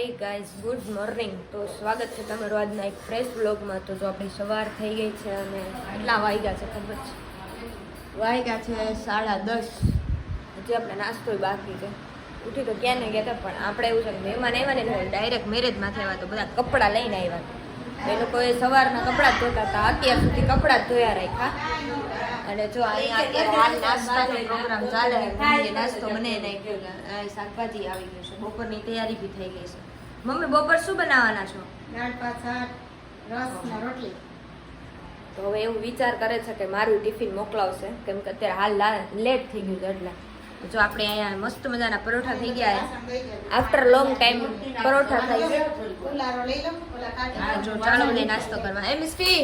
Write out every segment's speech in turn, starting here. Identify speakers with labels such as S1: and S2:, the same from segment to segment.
S1: Hey guys, good morning. તો સ્વાગત છે તમારું આજના એક ફ્રેશ વ્લોગમાં. તો જો આપણી સવાર થઈ ગઈ છે અને કેટલા વાગ્યા છે ખબર છે? વાગ્યા છે 10:30. હજી આપણે નાસ્તો બાકી છે. ઉઠી તો ક્યાં ને ગયા હતા, પણ આપણે એવું છે કે મહેમાન આવ્યા ને ડાયરેક્ટ મેરેજમાં થયા તો બધા કપડાં લઈને આવ્યા. એ લોકોએ સવારના કપડાં જ ધોતા હતા, અત્યાર સુધી કપડાં જ ધોયા રાખ્યા. અને જો અહીંયા અત્યારે હાલ નાસ્તાનો પ્રોગ્રામ ચાલે છે. નાસ્તો બનાવી નાખ્યો, શાકભાજી આવી ગયું છે, બપોરની તૈયારી બી થઈ ગઈ છે. મમ્મી બપોર શું બનાવવાના છો?
S2: દાળ ભાત શાક રસ ને રોટલી.
S1: તો હવે એવું વિચાર કરે છે કે મારું ટિફિન મોકલાવશે, કેમ કે અત્યારે હાલ લેટ થઈ ગયું છે. એટલે જો આપણે અહીંયા મસ્ત મજાના પરોઠા થઈ ગયા છે. આફ્ટર લોંગ ટાઈમ પરોઠા થઈ ગયા. જો ચાલો બધા નાસ્તો કરવા. એ મિસ્ટી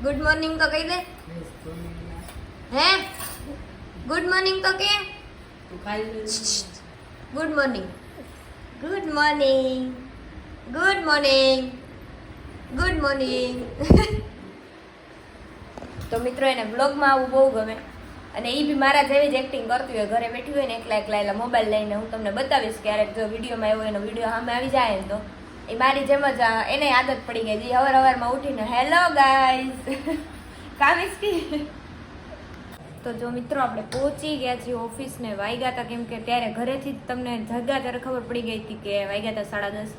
S1: ગુડ મોર્નિંગ તો કહી દે. હે ગુડ મોર્નિંગ તો કે. Good morning, good morning, good morning, good morning. તો મિત્રો એને બ્લોગમાં આવવું બહુ ગમે અને એ બી મારા જેવી જ એક્ટિંગ કરતી હોય. ઘરે બેઠી હોય ને એકલા એકલા મોબાઈલ લઈને હું તમને બતાવીશ ક્યારેક. જો વિડીયોમાં એવો એનો વિડીયો સામે આવી જાય ને તો એ મારી જેમ જ એને આદત પડી ગઈ. જે હવારમાં ઉઠીને હેલો ગાઈઝ કામિસ કી. તો જો મિત્રો આપણે પહોંચી ગયા છીએ ઓફિસને. વાગ્યા હતા કેમ કે ત્યારે ઘરેથી જ તમને જગ્યા ત્યારે ખબર પડી ગઈ હતી કે વાગ્યા હતા 10:30.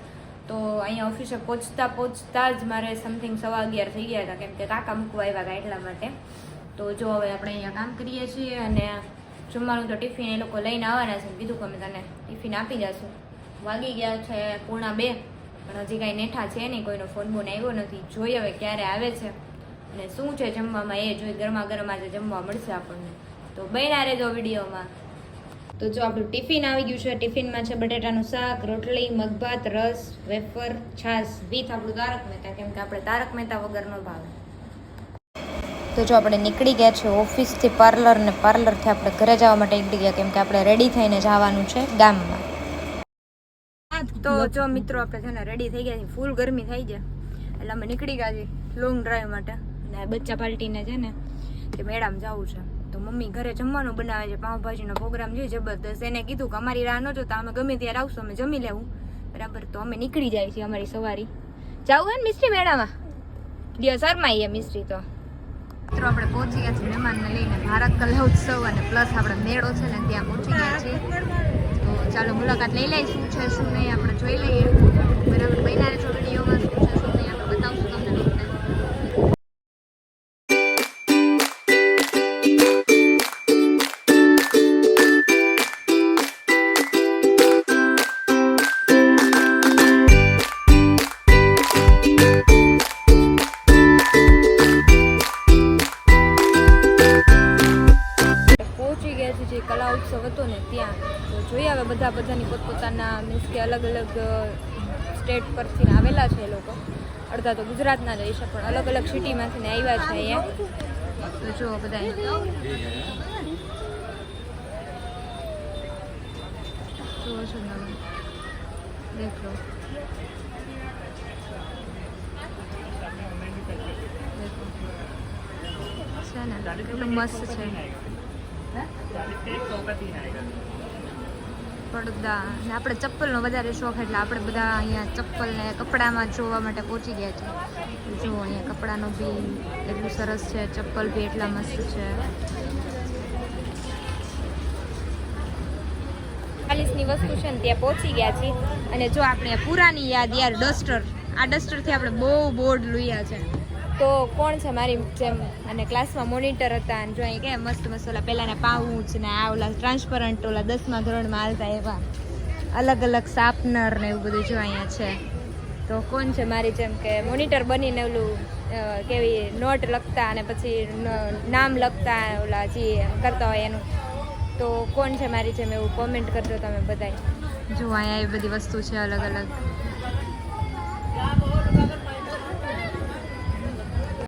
S1: તો અહીંયા ઓફિસે પહોંચતા જ મારે સમથિંગ 11:15 થઈ ગયા હતા, કેમ કે કાકા મૂકવા આવ્યા હતા એટલા માટે. તો જો હવે આપણે અહીંયા કામ કરીએ છીએ અને જમવાનું તો ટિફિન એ લોકો લઈને આવવાના છે. કીધું કે અમે તને ટિફિન આપી જશું. વાગી ગયા છે 1:45, પણ હજી કાંઈ નેઠા છે નહીં, કોઈનો ફોન બોન આવ્યો નથી. જોઈએ હવે ક્યારે આવે છે અને શું છે જમવામાં એ જોઈ. ગરમા ગરમ આજે જમવા મળશે આપણને, તો બન્યા રહેજો વિડીયોમાં. તો જો આપણું ટિફિન આવી ગયું છે. ટિફિનમાં છે બટેટાનું શાક, રોટલી, મગભાત, રસ, વેફર, છાશ વિથ આપણું તારક મહેતા, કેમ કે આપણે તારક મહેતા વગર ન ભાવે. તો જો આપણે નીકળી ગયા છે ઓફિસથી પાર્લર, ને પાર્લરથી આપણે ઘરે જવા માટે નીકળી ગયા, કેમ કે આપણે રેડી થઈને જવાનું છે ગામમાં. તો જો મિત્રો આપણે છે ને રેડી થઈ ગયા છીએ. ફૂલ ગરમી થઈ જાય એટલે અમે નીકળી ગયા છીએ લોંગ ડ્રાઈવ માટે. અને બચ્ચા પાર્ટીને છે ને તે મેળામાં જવું છે. તો મમ્મી ઘરે જમવાનું બનાવે છે, પાઉંભાજીનો પ્રોગ્રામ છે જબરદસ્ત. એને કીધું કે અમારી રાહ ન જોતા, અમે ગમે ત્યારે આવશું, અમે જમી લેવું બરાબર. તો અમે નીકળી જાય છીએ અમારી સવારી. જાવું હે ને મિસ્ત્રી મેળામાં? લ્યો શર્માઈએ મિસ્ત્રી. તો મિત્રો આપણે પહોંચી ગયા છીએ મહેમાનને લઈને ભારત કલા ઉત્સવ અને પ્લસ આપણે મેળો છે ને ત્યાં પહોંચી ગયા છીએ. તો ચાલો મુલાકાત લઈ લઈએ, શું છે શું નહીં આપણે જોઈ લઈએ બરાબર. બન્યા રહેજો વિડીયોમાં, શું છે શું નહીં આપણે બતાવશું તમને. કલા ઉત્સવ હતો ને ત્યાં તો જોઈએ હવે બધાની પોતપોતાના મીન્સ કે અલગ અલગ સ્ટેટ પરથી આવેલા છે એ લોકો. અડધા તો ગુજરાતના જ હશે, પણ અલગ અલગ સિટીમાંથી આવ્યા છે અહીંયા. તો જો બધા જુઓ છો તમે, દેખો છે ને કેટલું મસ્ત છે. પડદા ને આપણે ચપ્પલનો વધારે શોખ એટલે આપણે બધા અહીંયા ચપ્પલ ને કપડામાં જોવા માટે પહોંચી ગયા છે. જો અહીંયા કપડાનો બી એટલું સરસ છે, ચપ્પલ બી એટલા મસ્ત છે. 40ની વસ્તુ છે ને ત્યાં પહોંચી ગયા છીએ. અને જો આપણે પુરાની યાદ યાર ડસ્ટર, આ ડસ્ટરથી આપણે બહુ બોર્ડ લોયા છે. તો કોણ છે મારી જેમ અને ક્લાસમાં મોનિટર હતા અને જો અહીં કે મસ્ત મસ્ત ઓલા પહેલાંના પાઉચ ને આ ઓલા ટ્રાન્સપરન્ટ ઓલા 10મા ધોરણમાં હાલતા એવા અલગ અલગ શાર્પનર ને એવું બધું જો અહીંયા છે. તો કોણ છે મારી જેમ કે મોનિટર બનીને ઓલું કેવી નોટ લખતા અને પછી નામ લખતા ઓલા જે કરતા હોય એનું. તો કોણ છે મારી જેમ એવું કોમેન્ટ કરજો તમે બધાય. જો અહીંયા એ બધી વસ્તુ છે અલગ અલગ.